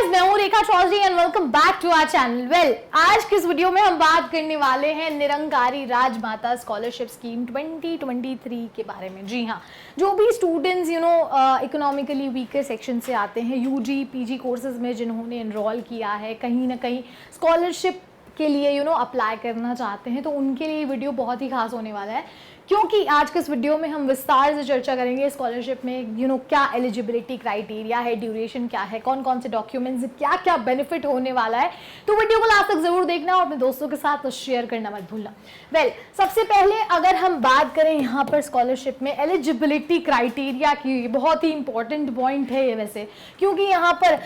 मैं हूं Rekha Chaudhary and welcome back to our channel. Well, आज की इस वीडियो में हम बात करने वाले हैं निरंकारी राजमाता स्कॉलरशिप स्कीम 2023 के बारे में। जी हाँ, जो भी स्टूडेंट्स इकोनॉमिकली वीकर सेक्शन से आते हैं, यूजी पीजी कोर्सेज में जिन्होंने एनरोल किया है, कहीं ना कहीं स्कॉलरशिप के लिए अप्लाई करना चाहते हैं, तो उनके लिए वीडियो बहुत ही खास होने वाला है, क्योंकि आज के इस वीडियो में हम विस्तार से चर्चा करेंगे स्कॉलरशिप में क्या एलिजिबिलिटी क्राइटेरिया है, ड्यूरेशन क्या है, कौन कौन से डॉक्यूमेंट्स, क्या क्या बेनिफिट होने वाला है। तो वीडियो को लास्ट तक जरूर देखना और अपने दोस्तों के साथ शेयर करना मत भूलना। वेल, सबसे पहले अगर हम बात करें यहाँ पर स्कॉलरशिप में एलिजिबिलिटी क्राइटेरिया की, बहुत ही इंपॉर्टेंट पॉइंट है ये वैसे, क्योंकि यहाँ पर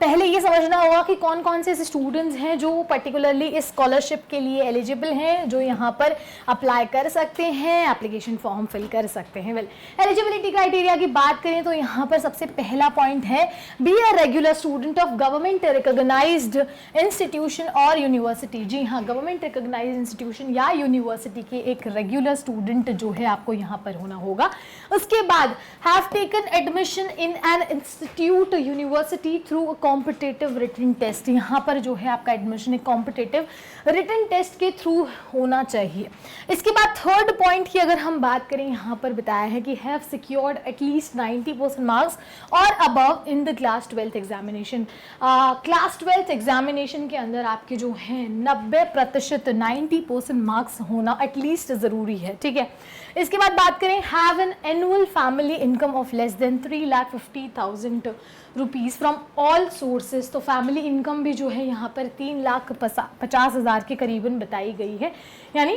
पहले ये समझना होगा कि कौन कौन से स्टूडेंट्स हैं जो पर्टिकुलरली इस स्कॉलरशिप के लिए एलिजिबल हैं, जो यहाँ पर अप्लाई कर सकते हैं, एप्लीकेशन फॉर्म फिल कर सकते हैं। वेल, एलिजिबिलिटी क्राइटेरिया की बात करें तो यहाँ पर सबसे पहला पॉइंट है be a regular student of government recognized institution और यूनिवर्सिटी। जी हाँ, गवर्नमेंट रिकॉग्नाइज्ड इंस्टीट्यूशन या यूनिवर्सिटी के एक रेगुलर स्टूडेंट जो है आपको यहाँ पर होना होगा। उसके बाद have taken admission in an institute university through a competitive written test. यहाँ पर जो है आपका एडमिशन एक कॉम्पिटिटिव रिटन टेस्ट के थ्रू होना चाहिए। इसके बाद थर्ड पॉइंट की अगर हम बात करें, यहाँ पर बताया है कि हैव सिक्योर्ड एटलीस्ट 90% मार्क्स और above in the class 12th examination. Class 12th examination के अंदर आपके जो हैं 90% 90% मार्क्स होना एटलीस्ट ज़रूरी है, ठीक है। इसके बाद बात करें, have an annual family income of less than 3,50,000 rupees from all sources. तो फैमिली इनकम भी जो है यहाँ पर 3,50,000 के करीबन बताई गई है, यानी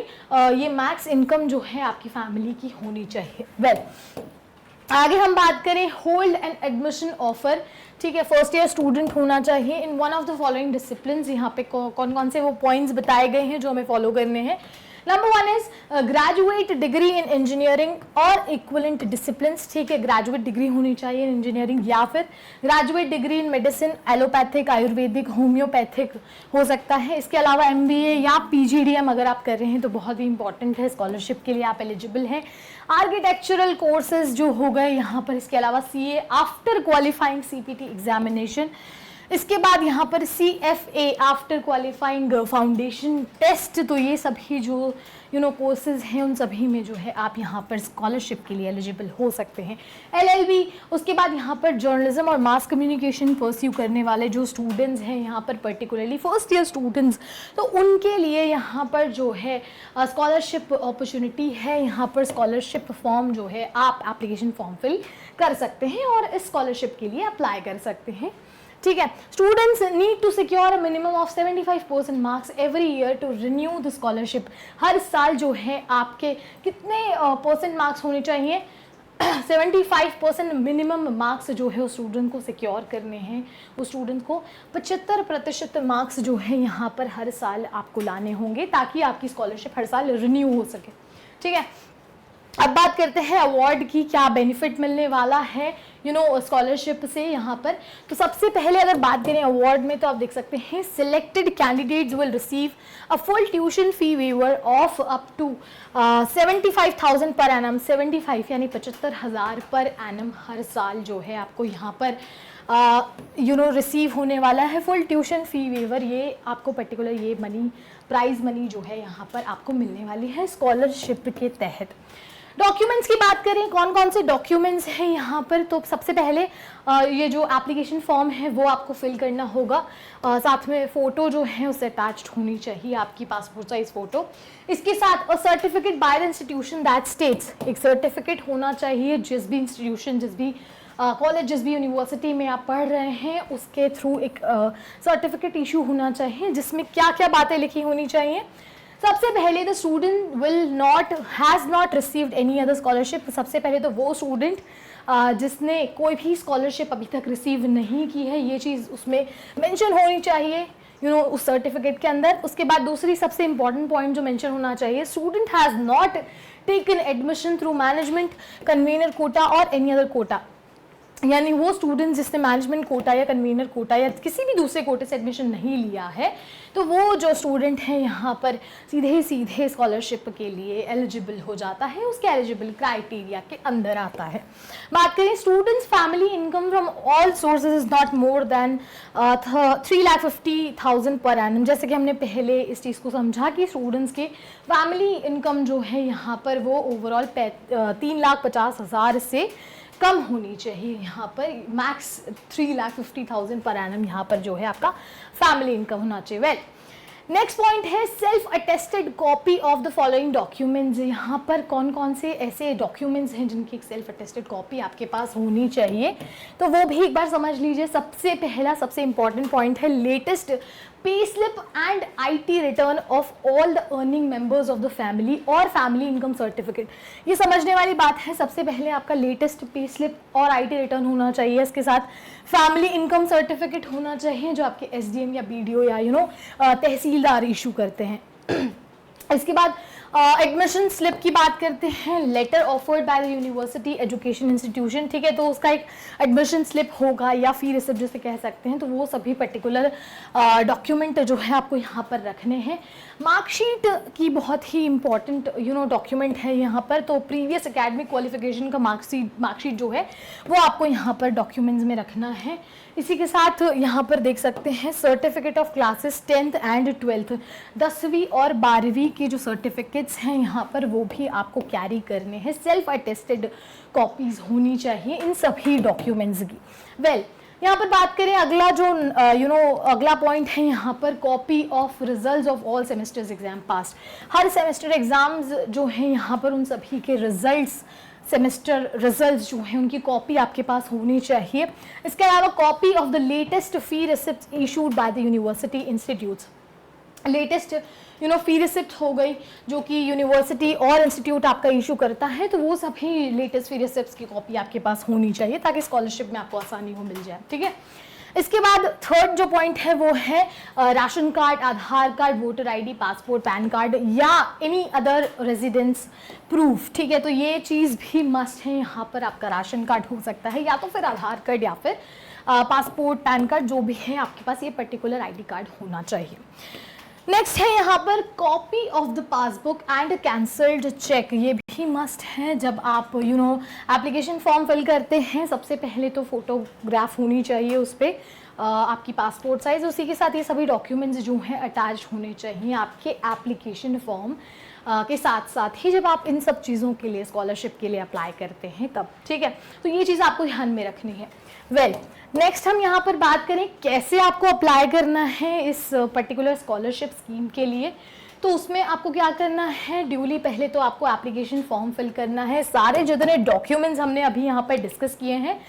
ये मैक्स इनकम जो है आपकी फैमिली की होनी चाहिए। वेल, आगे हम बात करें, होल्ड एन एडमिशन ऑफर, ठीक है, फर्स्ट ईयर स्टूडेंट होना चाहिए in one of the following discipline. यहाँ पे कौन कौन से वो पॉइंट्स बताए गए हैं जो हमें फॉलो करने हैं। Number 1 is graduate degree in engineering और इक्विवेलेंट डिसिप्लिन्स, ठीक है, ग्रेजुएट डिग्री होनी चाहिए इन इंजीनियरिंग या फिर graduate degree in medicine, allopathic, Ayurvedic, homeopathic हो सकता है। इसके अलावा MBA या PGDM अगर आप कर रहे हैं तो बहुत ही इंपॉर्टेंट है, स्कॉलरशिप के लिए आप एलिजिबल हैं। आर्किटेक्चरल कोर्सेज जो हो गए यहाँ पर, इसके अलावा CA after qualifying CPT examination. इसके बाद यहाँ पर CFA after qualifying foundation test. तो ये सभी जो कोर्सेज हैं उन सभी में जो है आप यहाँ पर स्कॉलरशिप के लिए एलिजिबल हो सकते हैं। LLB, उसके बाद यहाँ पर जर्नलिज्म और मास कम्युनिकेशन परस्यू करने वाले जो स्टूडेंट्स हैं यहाँ पर, पर्टिकुलरली फर्स्ट ईयर स्टूडेंट्स, तो उनके लिए यहाँ पर जो है स्कॉलरशिप अपॉर्चुनिटी है। यहाँ पर स्कॉलरशिप फॉर्म जो है आप एप्लीकेशन फॉर्म फिल कर सकते हैं और इस स्कॉलरशिप के लिए अप्लाई कर सकते हैं, ठीक है। Students need to secure a minimum of 75% marks every year to renew the scholarship. हर साल जो है आपके कितने परसेंट मार्क्स होने चाहिए? 75% मिनिमम मार्क्स जो है उस स्टूडेंट को सिक्योर करने हैं। उस स्टूडेंट को 75% मार्क्स जो है यहाँ पर हर साल आपको लाने होंगे ताकि आपकी स्कॉलरशिप हर साल रिन्यू हो सके, ठीक है। अब बात करते हैं अवार्ड की, क्या बेनिफिट मिलने वाला है स्कॉलरशिप से यहाँ पर। तो सबसे पहले अगर बात करें अवार्ड में, तो आप देख सकते हैं selected candidates will receive a full tuition fee waiver of up to 75,000 per annum. 75 यानी 75,000 पर एनम हर साल जो है आपको यहाँ पर रिसीव होने वाला है। फुल ट्यूशन फी वेवर, ये आपको पर्टिकुलर ये मनी, प्राइज मनी जो है यहाँ पर आपको मिलने वाली है स्कॉलरशिप के तहत। डॉक्यूमेंट्स की बात करें, कौन कौन से डॉक्यूमेंट्स हैं यहाँ पर, तो सबसे पहले ये जो एप्लीकेशन फॉर्म है वो आपको फिल करना होगा। साथ में फ़ोटो जो है उससे अटैच्ड होनी चाहिए, आपकी पासपोर्ट साइज फ़ोटो। इसके साथ a certificate by the institution that states, एक सर्टिफिकेट होना चाहिए जिस भी इंस्टीट्यूशन, जिस भी कॉलेज, जिस भी यूनिवर्सिटी में आप पढ़ रहे हैं उसके थ्रू एक सर्टिफिकेट इशू होना चाहिए, जिसमें क्या क्या बातें लिखी होनी चाहिए। सबसे पहले the student has not received any other scholarship. सबसे पहले तो वो स्टूडेंट जिसने कोई भी स्कॉलरशिप अभी तक रिसीव नहीं की है, ये चीज़ उसमें मेंशन होनी चाहिए उस सर्टिफिकेट के अंदर। उसके बाद दूसरी सबसे इंपॉर्टेंट पॉइंट जो मेंशन होना चाहिए, student has not taken admission through management, convener quota और एनी अदर कोटा। यानी वो स्टूडेंट जिसने मैनेजमेंट कोटा या कन्वीनर कोटा या किसी भी दूसरे कोटे से एडमिशन नहीं लिया है, तो वो जो स्टूडेंट है यहाँ पर सीधे स्कॉलरशिप के लिए एलिजिबल हो जाता है, उसके एलिजिबल क्राइटेरिया के अंदर आता है। बात करें students family income from all sources is not more than 3,50,000 per annum. जैसे कि हमने पहले इस चीज़ को समझा कि स्टूडेंट्स के फैमिली इनकम जो है यहाँ पर वो ओवरऑल 3,50,000 से कम होनी चाहिए। यहाँ पर मैक्स 3,50,000 पर एनम यहाँ पर जो है आपका फैमिली इनकम होना चाहिए। वेल, नेक्स्ट पॉइंट है self attested copy of the following documents. यहाँ पर कौन कौन से ऐसे डॉक्यूमेंट्स हैं जिनकी एक सेल्फ अटेस्टेड कॉपी आपके पास होनी चाहिए, तो वो भी एक बार समझ लीजिए। सबसे पहला सबसे इंपॉर्टेंट पॉइंट है latest pay slip and IT return of all the earning members of the family और फैमिली इनकम सर्टिफिकेट। ये समझने वाली बात है, सबसे पहले आपका लेटेस्ट पे स्लिप और IT रिटर्न होना चाहिए, इसके साथ फैमिली इनकम सर्टिफिकेट होना चाहिए जो आपके SDM या BDO या तहसीलदार इशू करते हैं। इसके बाद एडमिशन स्लिप की बात करते हैं, letter offered by the university education institution, ठीक है, तो उसका एक एडमिशन स्लिप होगा या फी रिसिप्ट जिसे कह सकते हैं, तो वो सभी पर्टिकुलर डॉक्यूमेंट जो है आपको यहाँ पर रखने हैं। मार्कशीट की बहुत ही इंपॉर्टेंट डॉक्यूमेंट है यहाँ पर, तो प्रीवियस एकेडमिक क्वालिफिकेशन का मार्कशीट जो है वो आपको यहाँ पर डॉक्यूमेंट्स में रखना है। इसी के साथ यहाँ पर देख सकते हैं certificate of classes 10th and 12th, 10वीं और 12वीं के जो सर्टिफिकेट्स हैं यहाँ पर वो भी आपको कैरी करने हैं। सेल्फ अटेस्टेड कॉपीज होनी चाहिए इन सभी डॉक्यूमेंट्स की। वेल, यहाँ पर बात करें अगला जो अगला पॉइंट है यहाँ पर copy of results of all semesters exam pass. Her semester exams जो हैं यहाँ पर उन सभी के रिजल्ट्स, सेमेस्टर रिजल्ट्स जो हैं उनकी कॉपी आपके पास होनी चाहिए। इसके अलावा copy of the latest fee receipt issued by the university institutes. Latest fee receipt हो गई जो कि यूनिवर्सिटी और इंस्टीट्यूट आपका इशू करता है, तो वो सभी लेटेस्ट फी रिसिप्ट्स की कॉपी आपके पास होनी चाहिए ताकि स्कॉलरशिप में आपको आसानी हो मिल जाए, ठीक है। इसके बाद थर्ड जो पॉइंट है वो है ration card, Aadhaar card, voter ID, passport, PAN card या एनी अदर रेजिडेंस प्रूफ, ठीक है, तो ये चीज़ भी मस्ट है। यहाँ पर आपका राशन कार्ड हो सकता है या तो फिर आधार कार्ड या फिर पासपोर्ट, पैन कार्ड, जो भी है आपके पास ये पर्टिकुलर ID कार्ड होना चाहिए। नेक्स्ट है यहाँ पर copy of the passbook and cancelled cheque, ये भी मस्ट है। जब आप एप्लीकेशन फॉर्म फिल करते हैं, सबसे पहले तो फोटोग्राफ होनी चाहिए उस पर, आपकी पासपोर्ट साइज, उसी के साथ ये सभी डॉक्यूमेंट्स जो हैं अटैच होने चाहिए आपके एप्लीकेशन फॉर्म के साथ साथ ही जब आप इन सब चीज़ों के लिए स्कॉलरशिप के लिए अप्लाई करते हैं तब, ठीक है, तो ये चीज़ आपको ध्यान में रखनी है। वेल, नेक्स्ट हम यहाँ पर बात करें कैसे आपको अप्लाई करना है इस पर्टिकुलर स्कॉलरशिप स्कीम के लिए, तो उसमें आपको क्या करना है, ड्यूली पहले तो आपको एप्लीकेशन फॉर्म फिल करना है। सारे जितने डॉक्यूमेंट्स हमने अभी यहाँ पर डिस्कस किए हैं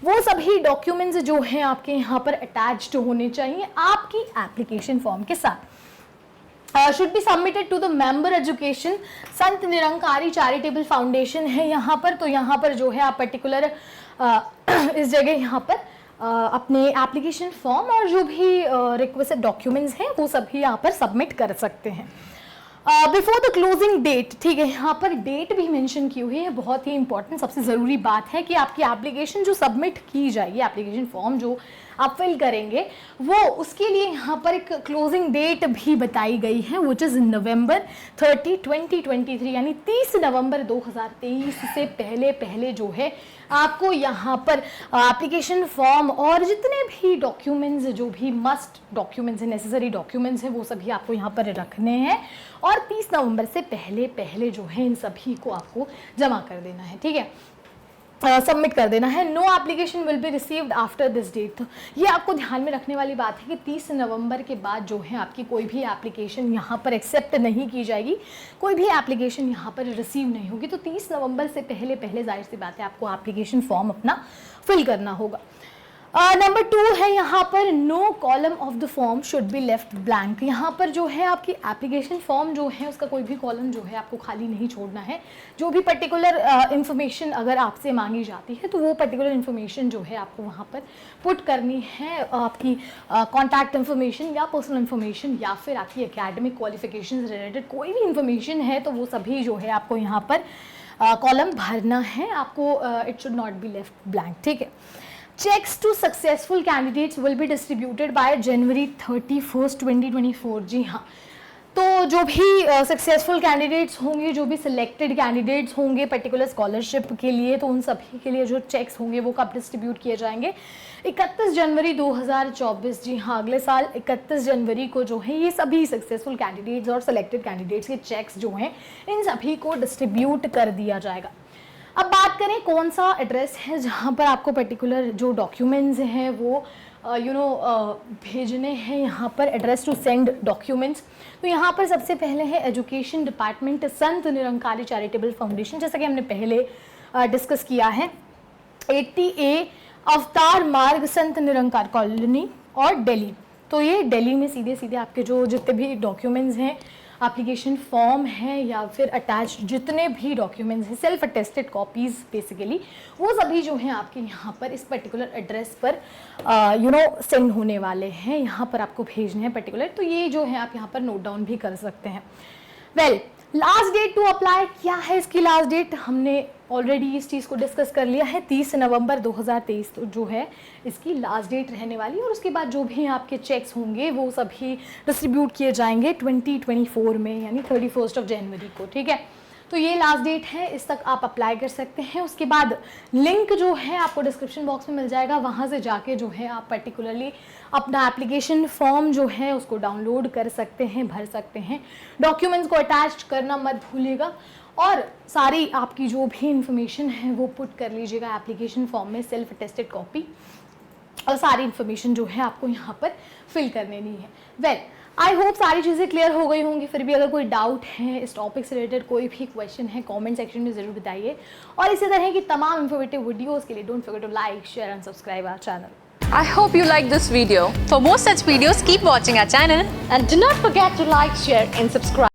वो सभी डॉक्यूमेंट्स जो हैं आपके यहाँ पर अटैच्ड होने चाहिए आपकी एप्लीकेशन फॉर्म के साथ। Should be submitted to the member education Sant Nirankari charitable foundation है यहाँ पर, तो यहाँ पर जो है आप पर्टिकुलर इस जगह यहाँ पर अपने एप्लीकेशन फॉर्म और जो भी रिक्वेस्टेड डॉक्यूमेंट्स हैं वो सभी यहाँ पर सबमिट कर सकते हैं। बिफोर द क्लोजिंग डेट, ठीक है, यहाँ पर डेट भी मेंशन की हुई है, बहुत ही इंपॉर्टेंट सबसे ज़रूरी बात है कि आपकी एप्लीकेशन जो सबमिट की जाएगी, एप्लीकेशन फॉर्म जो आप फिल करेंगे वो, उसके लिए यहाँ पर एक क्लोजिंग डेट भी बताई गई है विच इज़ November 30, 2023, यानी 30 नवंबर 2023 से पहले जो है आपको यहाँ पर एप्लीकेशन फॉर्म और जितने भी डॉक्यूमेंट्स, जो भी मस्ट डॉक्यूमेंट्स हैं, नेसेसरी डॉक्यूमेंट्स हैं, वो सभी आपको यहाँ पर रखने हैं और 30 नवंबर से पहले जो है इन सभी को आपको जमा कर देना है, ठीक है, सबमिट कर देना है। No application will be received after this date, तो ये आपको ध्यान में रखने वाली बात है कि 30 नवंबर के बाद जो है आपकी कोई भी एप्लीकेशन यहाँ पर एक्सेप्ट नहीं की जाएगी, कोई भी एप्लीकेशन यहाँ पर रिसीव नहीं होगी। तो 30 नवंबर से पहले जाहिर सी बात है आपको एप्लीकेशन फॉर्म अपना फिल करना होगा। नंबर 2 है यहाँ पर no column of the form should be left blank. यहाँ पर जो है आपकी एप्लीकेशन फॉर्म जो है उसका कोई भी कॉलम जो है आपको खाली नहीं छोड़ना है। जो भी पर्टिकुलर इंफॉर्मेशन अगर आपसे मांगी जाती है तो वो पर्टिकुलर इंफॉर्मेशन जो है आपको वहाँ पर पुट करनी है, आपकी कॉन्टैक्ट इन्फॉर्मेशन या पर्सनल इन्फॉर्मेशन या फिर आपकी एकेडमिक क्वालिफिकेशन रिलेटेड कोई भी इंफॉर्मेशन है तो वो सभी जो है आपको यहाँ पर कॉलम भरना है, आपको it should not be left blank, ठीक है। Cheques to successful candidates will be distributed by January 31st 2024। जी हाँ, तो जो भी सक्सेसफुल कैंडिडेट्स होंगे, जो भी सिलेक्टेड कैंडिडेट्स होंगे पर्टिकुलर स्कॉलरशिप के लिए, तो उन सभी के लिए जो चेक्स होंगे वो कब डिस्ट्रीब्यूट किए जाएंगे? 31 जनवरी 2024। जी हाँ, अगले साल 31 जनवरी को जो है ये सभी सक्सेसफुल कैंडिडेट्स और सिलेक्टेड कैंडिडेट्स के चेक्स जो हैं इन सभी को डिस्ट्रीब्यूट कर दिया जाएगा। अब बात करें कौन सा एड्रेस है जहाँ पर आपको पर्टिकुलर जो डॉक्यूमेंट्स हैं वो भेजने हैं, यहाँ पर एड्रेस टू सेंड डॉक्यूमेंट्स। तो यहाँ पर सबसे पहले है एजुकेशन डिपार्टमेंट, संत निरंकारी चैरिटेबल फाउंडेशन, जैसा कि हमने पहले डिस्कस किया है, 80A अवतार मार्ग, संत निरंकार कॉलोनी और दिल्ली। तो ये दिल्ली में सीधे सीधे आपके जो जितने भी डॉक्यूमेंट्स हैं, एप्लीकेशन फॉर्म है या फिर अटैच जितने भी डॉक्यूमेंट्स हैं, सेल्फ अटेस्टेड कॉपीज़ बेसिकली, वो सभी जो हैं आपके यहाँ पर इस पर्टिकुलर एड्रेस पर सेंड होने वाले हैं। यहाँ पर आपको भेजने हैं पर्टिकुलर, तो ये जो है आप यहाँ पर नोट डाउन भी कर सकते हैं। Well, last date to apply क्या है? इसकी लास्ट डेट हमने ऑलरेडी इस चीज़ को डिस्कस कर लिया है, 30 नवंबर 2023 तो जो है इसकी लास्ट डेट रहने वाली है। और उसके बाद जो भी आपके चेक्स होंगे वो सभी डिस्ट्रीब्यूट किए जाएंगे 2024 में, यानी 31 जनवरी को। ठीक है, तो ये लास्ट डेट है, इस तक आप अप्लाई कर सकते हैं। उसके बाद लिंक जो है आपको डिस्क्रिप्शन बॉक्स में मिल जाएगा, वहाँ से जाके जो है आप पर्टिकुलरली अपना एप्लीकेशन फॉर्म जो है उसको डाउनलोड कर सकते हैं, भर सकते हैं। डॉक्यूमेंट्स को अटैच करना मत भूलिएगा और सारी आपकी जो भी इंफॉर्मेशन है वो पुट कर लीजिएगा एप्लीकेशन फॉर्म में, सेल्फ अटेस्टेड कॉपी, और सारी इन्फॉर्मेशन जो है आपको यहाँ पर फिल करने नहीं है। वेल, आई होप सारी चीज़ें क्लियर हो गई होंगी। फिर भी अगर कोई डाउट है इस टॉपिक से रिलेटेड, कोई भी क्वेश्चन है, कमेंट सेक्शन में ज़रूर बताइए। और इसी तरह की तमाम इन्फॉर्मेटिव वीडियोस के लिए don't forget to like, share and subscribe our channel. I hope you like this video. For more such videos, keep watching our channel. And do not forget to like, share and subscribe.